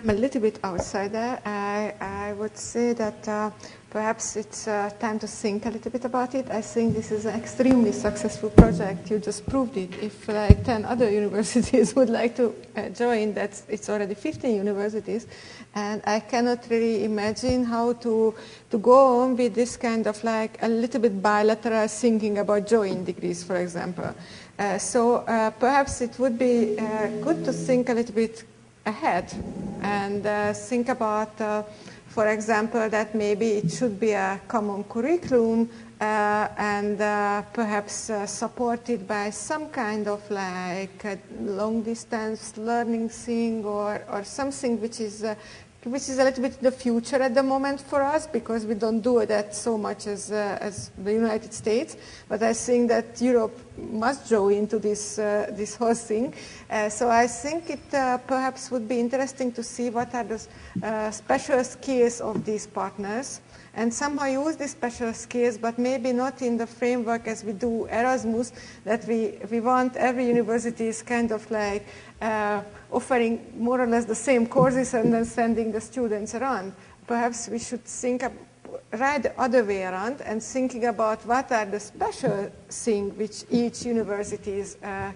I'm a little bit outsider. I would say that perhaps it's time to think a little bit about it. I think this is an extremely successful project. You just proved it. If like 10 other universities would like to join, it's already 15 universities. And I cannot really imagine how to go on with this kind of like a little bit bilateral thinking about joint degrees, for example. So perhaps it would be good to think a little bit ahead and think about, for example, that maybe it should be a common curriculum and perhaps supported by some kind of like a long distance learning thing or something which is a little bit the future at the moment for us, because we don't do that so much as the United States. But I think that Europe must join into this whole thing. So I think it perhaps would be interesting to see what are the special skills of these partners, and somehow use these special skills, but maybe not in the framework as we do Erasmus, that we want every university is kind of like offering more or less the same courses and then sending the students around. Perhaps we should think right the other way around and thinking about what are the special things which each university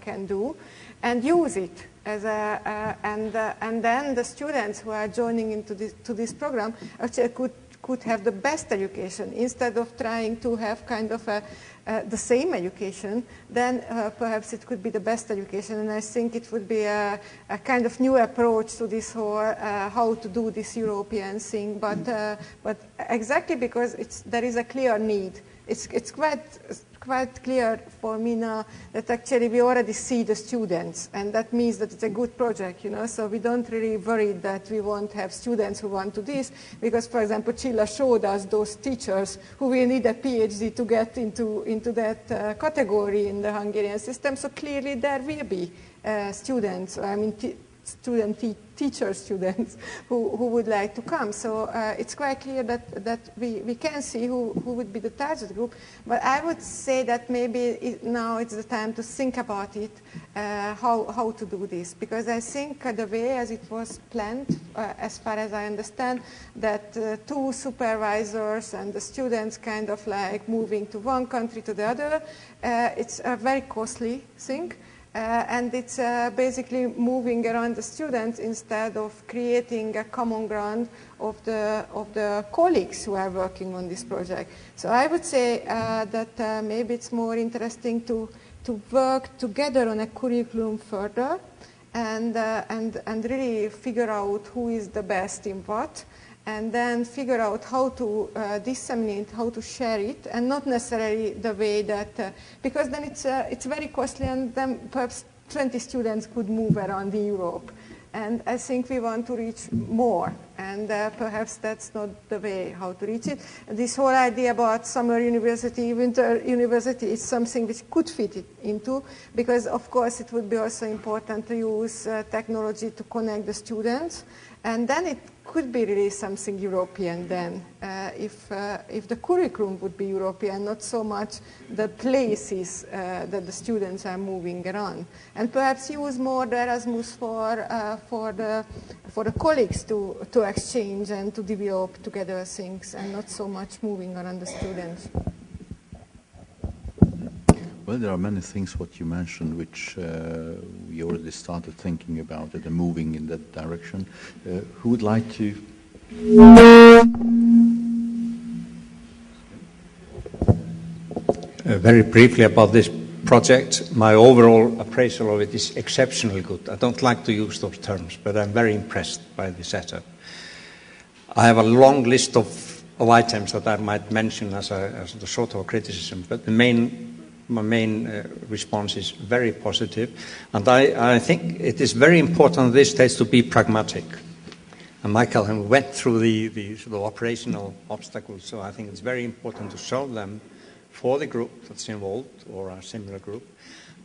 can do and use it as and then the students who are joining into this program actually could could have the best education instead of trying to have kind of the same education, then perhaps it could be the best education. And I think it would be a kind of new approach to this whole how to do this European thing. But exactly because there is a clear need. It's quite clear for me now that actually we already see the students, and that means that it's a good project, you know, so we don't really worry that we won't have students who want to this, because, for example, Csilla showed us those teachers who will need a PhD to get into that category in the Hungarian system, so clearly there will be students, I mean, teacher students who would like to come. So it's quite clear that we can see who would be the target group. But I would say that maybe now it's the time to think about it, how to do this. Because I think the way as it was planned, as far as I understand, that two supervisors and the students kind of like moving to one country to the other, it's a very costly thing. And it's basically moving around the students instead of creating a common ground of the colleagues who are working on this project. So I would say that maybe it's more interesting to work together on a curriculum further and really figure out who is the best in what, and then figure out how to disseminate, how to share it, and not necessarily the way that, because then it's very costly, and then perhaps 20 students could move around in Europe. And I think we want to reach more, and perhaps that's not the way how to reach it. This whole idea about summer university, winter university is something which could fit it into, because of course it would be also important to use technology to connect the students, and then it could be really something European then, if the curriculum would be European, not so much the places that the students are moving around. And perhaps use more the Erasmus for the colleagues to exchange and to develop together things, and not so much moving around the students. Well, there are many things what you mentioned which we already started thinking about and moving in that direction. Who would like to? Very briefly about this project, my overall appraisal of it is exceptionally good. I don't like to use those terms, but I'm very impressed by the setup. I have a long list of items that I might mention as a sort of criticism, but my main response is very positive, and I think it is very important at this stage to be pragmatic. And Michael went through the sort of operational obstacles, so I think it's very important to solve them for the group that's involved, or a similar group,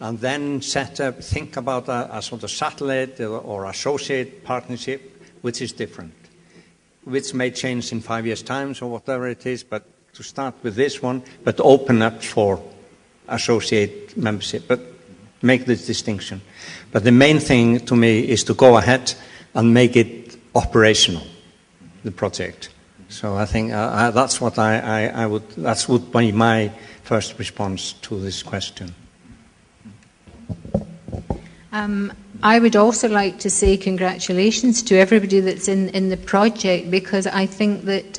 and then think about a sort of satellite or associate partnership, which is different, which may change in 5 years' time, or whatever it is, but to start with this one, but open up for associate membership, but make this distinction. But the main thing to me is to go ahead and make it operational, the project. So I think that's what that would be my first response to this question. I would also like to say congratulations to everybody that's in the project, because I think that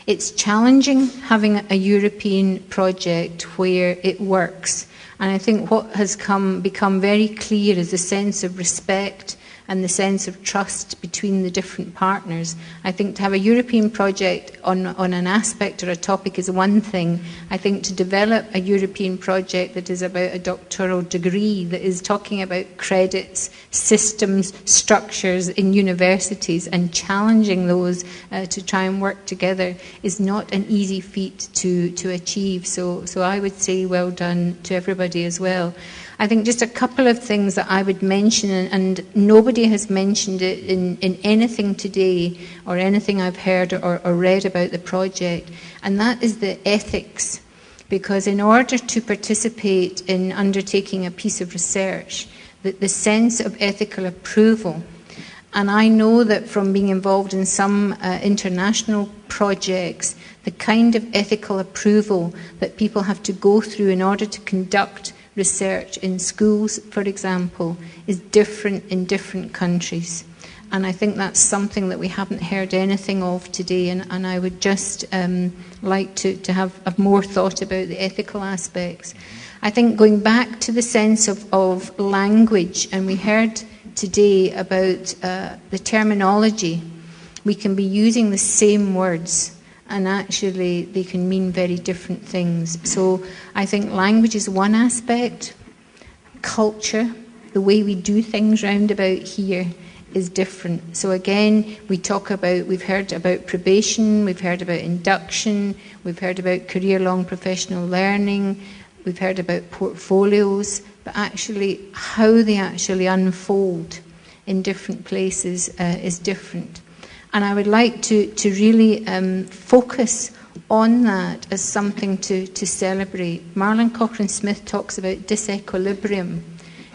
it's challenging having a European project where it works. And I think what has become very clear is the sense of respect and the sense of trust between the different partners. I think to have a European project on an aspect or a topic is one thing. I think to develop a European project that is about a doctoral degree, that is talking about credits, systems, structures in universities, and challenging those to try and work together is not an easy feat to achieve. So I would say well done to everybody as well. I think just a couple of things that I would mention, and nobody has mentioned it in anything today or anything I've heard or read about the project, and that is the ethics. Because in order to participate in undertaking a piece of research, the sense of ethical approval, and I know that from being involved in some international projects, the kind of ethical approval that people have to go through in order to conduct research in schools, for example, is different in different countries. And I think that's something that we haven't heard anything of today, and I would just like to have more thought about the ethical aspects. I think going back to the sense of language, and we heard today about the terminology, we can be using the same words, and actually they can mean very different things. So I think language is one aspect. Culture, the way we do things round about here, is different. So again, we've heard about probation, we've heard about induction, we've heard about career-long professional learning, we've heard about portfolios, but actually how they actually unfold in different places is different. And I would like to really focus on that as something to celebrate. Marlon Cochrane-Smith talks about disequilibrium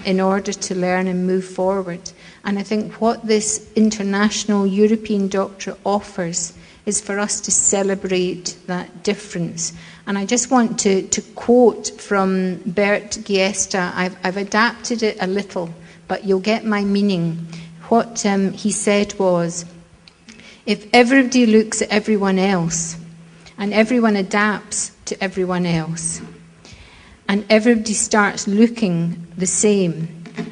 in order to learn and move forward. And I think what this international European doctorate offers is for us to celebrate that difference. And I just want to quote from Bert Giesta. I've adapted it a little, but you'll get my meaning. What he said was, if everybody looks at everyone else, and everyone adapts to everyone else, and everybody starts looking the same,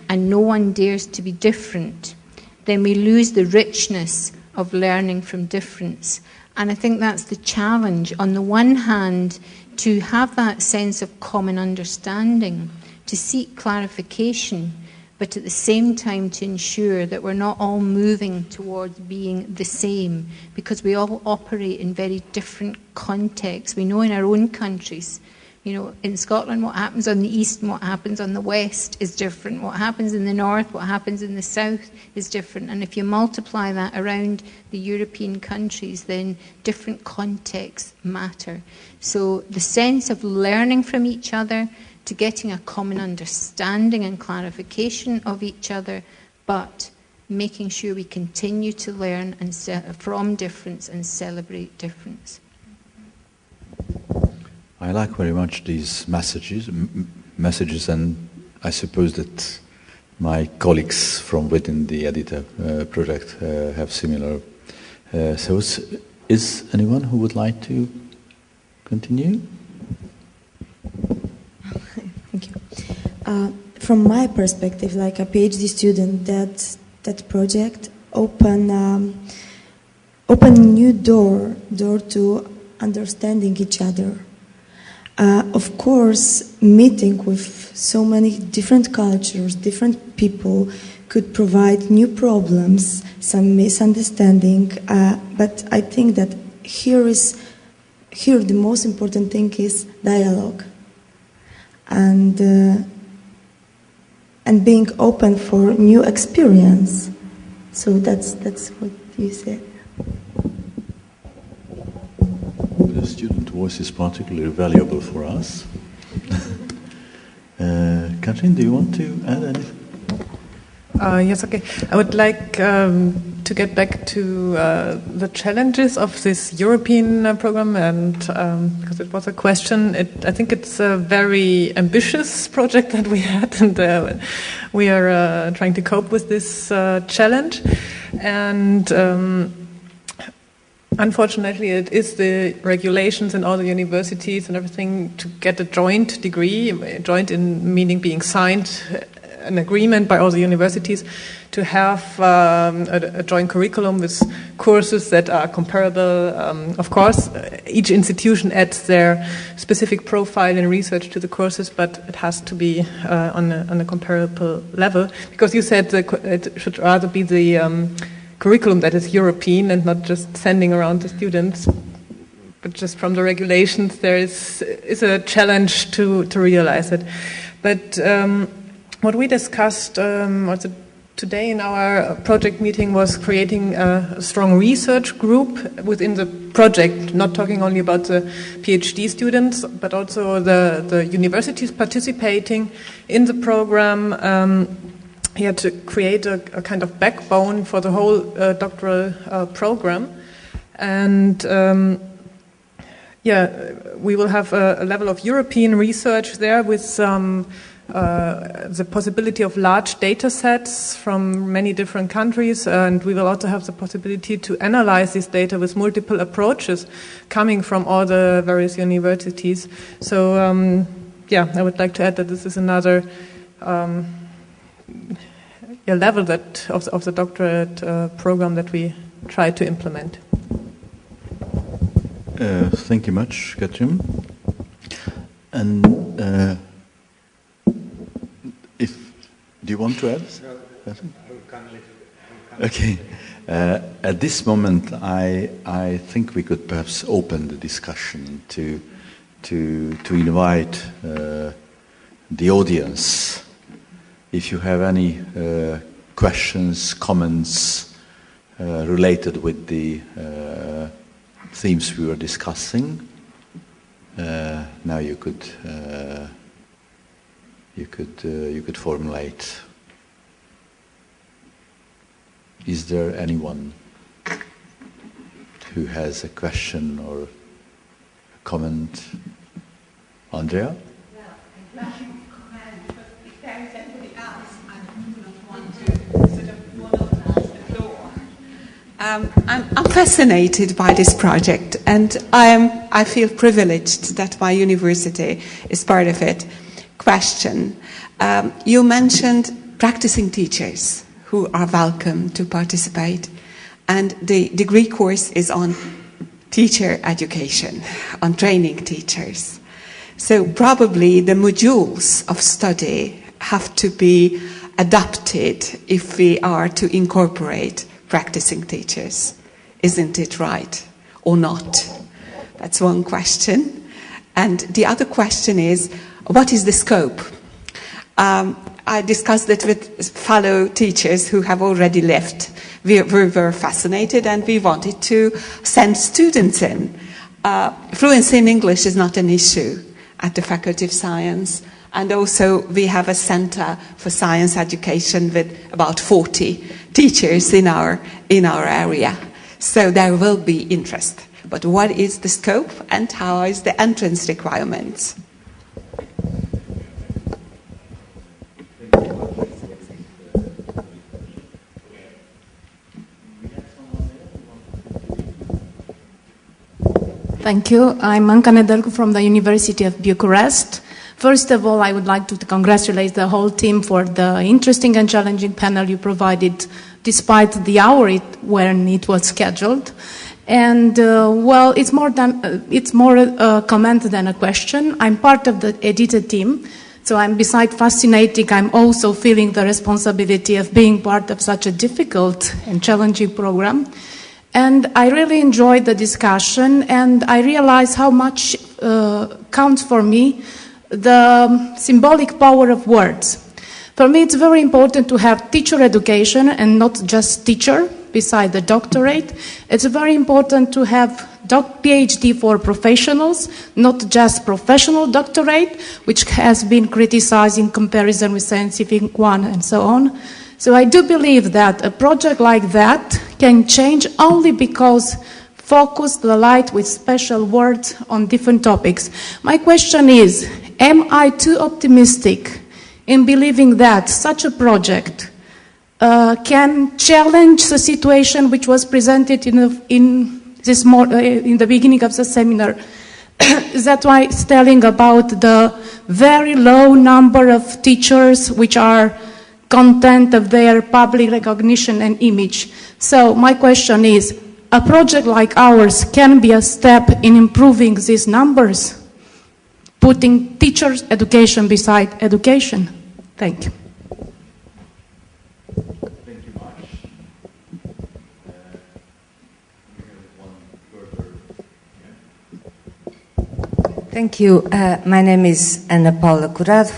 and no one dares to be different, then we lose the richness of learning from difference. And I think that's the challenge. On the one hand, to have that sense of common understanding, to seek clarification, but at the same time to ensure that we're not all moving towards being the same, because we all operate in very different contexts. We know in our own countries, you know, in Scotland, what happens on the east and what happens on the west is different. What happens in the north, what happens in the south is different. And if you multiply that around the European countries, then different contexts matter. So the sense of learning from each other, to getting a common understanding and clarification of each other, but making sure we continue to learn and from difference and celebrate difference. I like very much these messages, and I suppose that my colleagues from within the Edite project have similar thoughts. Is anyone who would like to continue? Thank you. From my perspective, like a PhD student, that project open new door to understanding each other. Of course, meeting with so many different cultures, different people could provide new problems, some misunderstanding. But I think that here the most important thing is dialogue, and being open for new experience. So that's what you said. The student voice is particularly valuable for us. Kathrin, do you want to add anything? Yes, okay. I would like to get back to the challenges of this European program, and because it was a question, I think it's a very ambitious project that we had, and we are trying to cope with this challenge. And unfortunately, it is the regulations in all the universities and everything to get a joint degree, joint in meaning being signed, an agreement by all the universities to have a joint curriculum with courses that are comparable. Of course, each institution adds their specific profile and research to the courses, but it has to be on a comparable level. Because you said it should rather be the curriculum that is European and not just sending around the students. But just from the regulations, there is a challenge to realize it. But what we discussed also today in our project meeting was creating a strong research group within the project, not talking only about the PhD students, but also the universities participating in the program. To create a kind of backbone for the whole doctoral program. And we will have a level of European research there with some the possibility of large data sets from many different countries, and we will also have the possibility to analyze this data with multiple approaches coming from all the various universities. So, I would like to add that this is another level of the doctorate program that we try to implement. Thank you much, Kathrin. And do you want to add? Okay. At this moment, I think we could perhaps open the discussion to invite the audience. If you have any questions, comments related with the themes we were discussing, now you could formulate. Is there anyone who has a question or a comment? Andrea? I'm fascinated by this project, and I feel privileged that my university is part of it. Question. You mentioned practicing teachers who are welcome to participate, and the degree course is on teacher education, on training teachers. So probably the modules of study have to be adapted if we are to incorporate practicing teachers. Isn't it right or not? That's one question. And the other question is, what is the scope? I discussed it with fellow teachers who have already left. We were fascinated and we wanted to send students in. Fluency in English is not an issue at the Faculty of Science. And also we have a center for science education with about 40 teachers in our area. So there will be interest. But what is the scope and how is the entrance requirements? Thank you. I'm Anca Nedelcu from the University of Bucharest. First of all, I would like to congratulate the whole team for the interesting and challenging panel you provided despite the hour when it was scheduled. And well, it's more a comment than a question. I'm part of the Edite team, so I'm beside fascinating, I'm also feeling the responsibility of being part of such a difficult and challenging program. And I really enjoyed the discussion, and I realized how much counts for me the symbolic power of words. For me, it's very important to have teacher education and not just teacher beside the doctorate. It's very important to have PhD for professionals, not just professional doctorate, which has been criticized in comparison with scientific one and so on. So I do believe that a project like that can change only because focus the light with special words on different topics. My question is, am I too optimistic in believing that such a project can challenge the situation which was presented in the beginning of the seminar? That's why it's telling about the very low number of teachers which are content of their public recognition and image. So my question is, a project like ours can be a step in improving these numbers, putting teachers' education beside education. Thank you. Thank you much. Thank you. My name is Ana Paula Curado.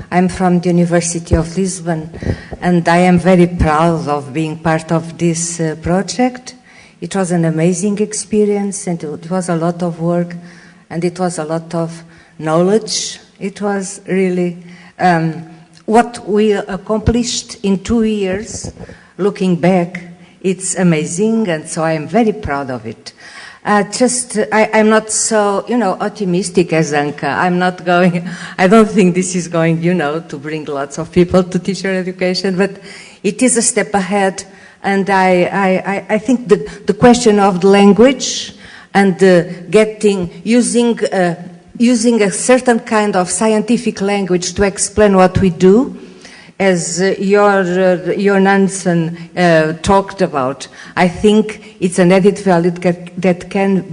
I'm from the University of Lisbon, and I am very proud of being part of this project. It was an amazing experience, and it was a lot of work, and it was a lot of knowledge. It was really what we accomplished in 2 years. Looking back, it's amazing, and so I am very proud of it. I'm not so, optimistic as Anka. I don't think this is going, to bring lots of people to teacher education, but it is a step ahead. And I think the question of the language and using a certain kind of scientific language to explain what we do, as Jónasson talked about, I think it's an added value that can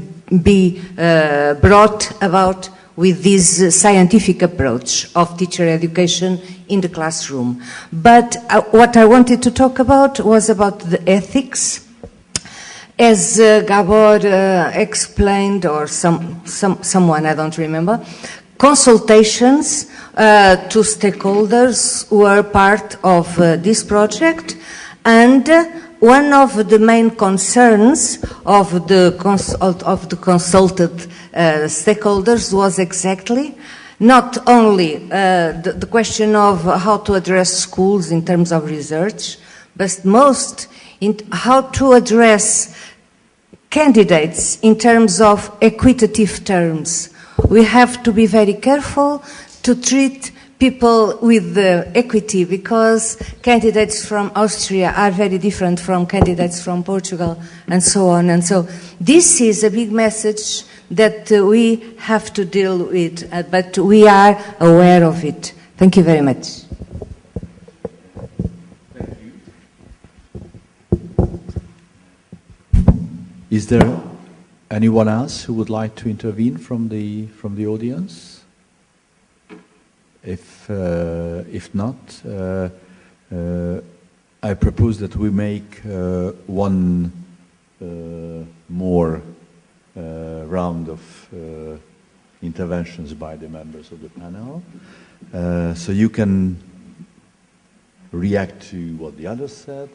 be brought about with this scientific approach of teacher education in the classroom. But what I wanted to talk about was about the ethics. As Gabor explained, or someone, I don't remember, consultations to stakeholders who are part of this project, and one of the main concerns of the consulted stakeholders was exactly not only the question of how to address schools in terms of research, but most in how to address candidates in terms of equitative terms. We have to be very careful to treat people with equity, because candidates from Austria are very different from candidates from Portugal, and so on. And so this is a big message that we have to deal with, but we are aware of it. Thank you very much. Thank you. Is there anyone else who would like to intervene from the audience? If not, I propose that we make one more round of interventions by the members of the panel. So you can react to what the others said.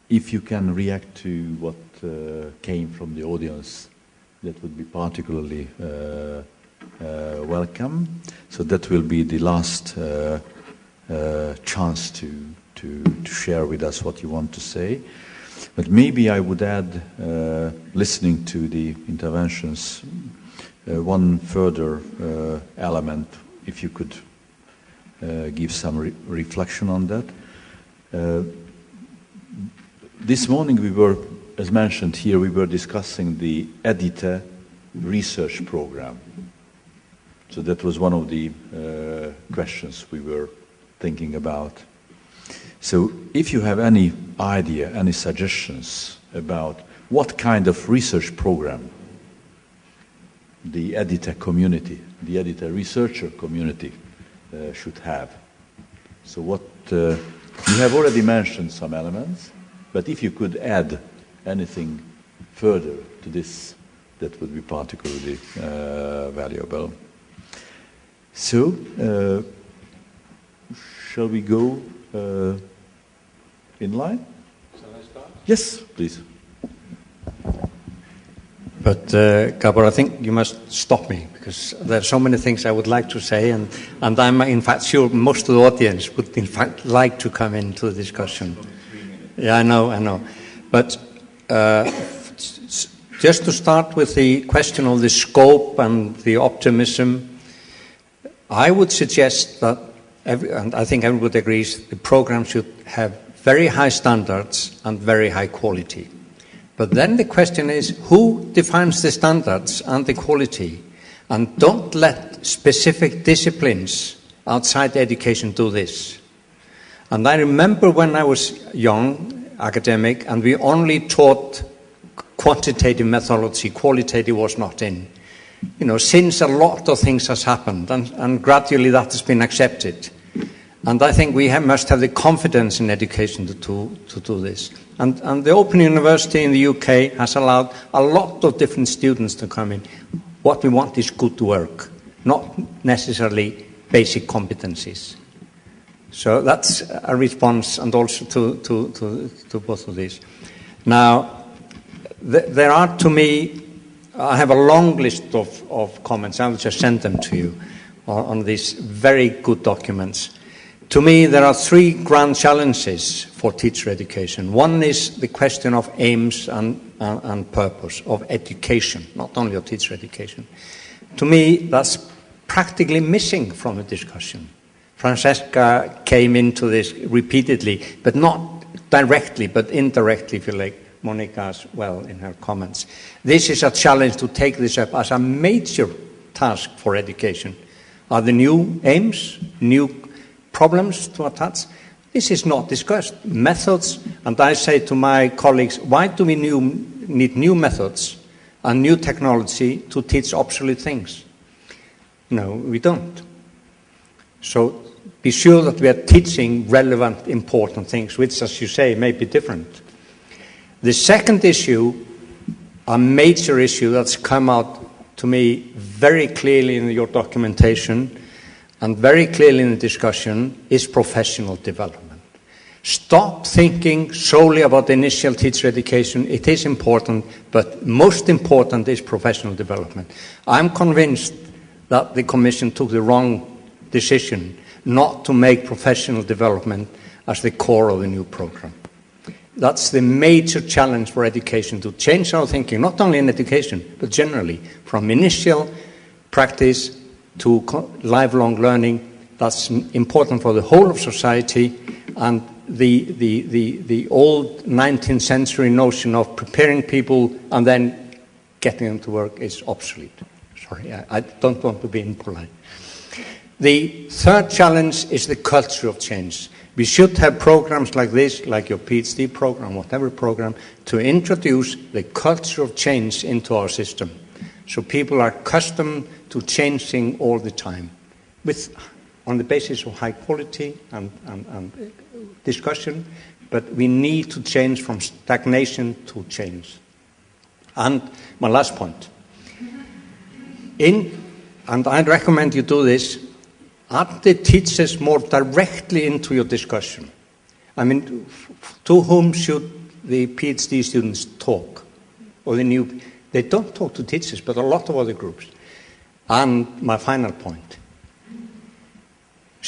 If you can react to what came from the audience, that would be particularly welcome. So that will be the last chance to share with us what you want to say. But maybe I would add, listening to the interventions, one further element, if you could give some reflection on that. This morning we were, as mentioned here, we were discussing the Edite research program. So that was one of the questions we were thinking about. So if you have any idea, any suggestions about what kind of research program the Edite community, the Edite researcher community should have. So what, you have already mentioned some elements, but if you could add anything further to this, that would be particularly valuable. So, shall we go in line? Shall I start? Yes, please. But, Gabor, I think you must stop me, because there are so many things I would like to say, and I'm in fact sure most of the audience would in fact like to come into the discussion. Yeah, I know. But just to start with the question of the scope and the optimism, I would suggest that, and I think everybody agrees, the program should have very high standards and very high quality. But then the question is, who defines the standards and the quality? And don't let specific disciplines outside education do this. And I remember when I was young, academic, and we only taught quantitative methodology, qualitative was not in. You know, since a lot of things has happened, and gradually that has been accepted. And I think we must have the confidence in education to do this. And the Open University in the UK has allowed a lot of different students to come in. What we want is good work, not necessarily basic competencies. So that's a response, and also to both of these. Now, there are, to me, I have a long list of comments. I will just send them to you on these very good documents. To me, there are three grand challenges for teacher education. One is the question of aims and purpose of education, not only of teacher education. To me, that's practically missing from the discussion. Francesca came into this repeatedly, but not directly, but indirectly, if you like, Mónika as well in her comments. This is a challenge to take this up as a major task for education. Are there new aims, new problems to attach? This is not discussed. Methods, and I say to my colleagues, why do we need new methods and new technology to teach obsolete things? No, we don't. So be sure that we are teaching relevant, important things, which, as you say, may be different. The second issue, a major issue that's come out to me very clearly in your documentation and very clearly in the discussion, is professional development. Stop thinking solely about initial teacher education. It is important, but most important is professional development. I'm convinced that the Commission took the wrong decision not to make professional development as the core of the new program. That's the major challenge for education, to change our thinking, not only in education, but generally, from initial practice to lifelong learning. That's important for the whole of society, and the old 19th century notion of preparing people and then getting them to work is obsolete. Sorry, I don't want to be impolite. The third challenge is the culture of change. We should have programs like this, like your PhD program, whatever program, to introduce the culture of change into our system. So people are accustomed to changing all the time, on the basis of high quality and discussion, but we need to change from stagnation to change. And my last point, and I'd recommend you do this, add the teachers more directly into your discussion. I mean, to whom should the PhD students talk? Or they don't talk to teachers, but a lot of other groups. And my final point,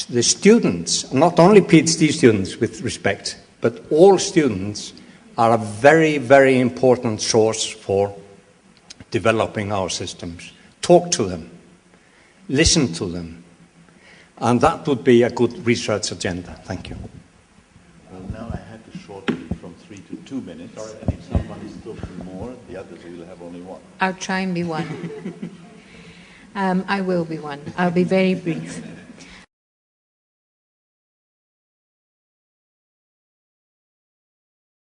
the students, not only PhD students with respect, but all students are a very, very important source for developing our systems. Talk to them, listen to them, and that would be a good research agenda. Thank you. Well, now I had to shorten it from 3 to 2 minutes, and if someone is talking more, the others will have only one. I'll try and be one. I will be one. I'll be very brief.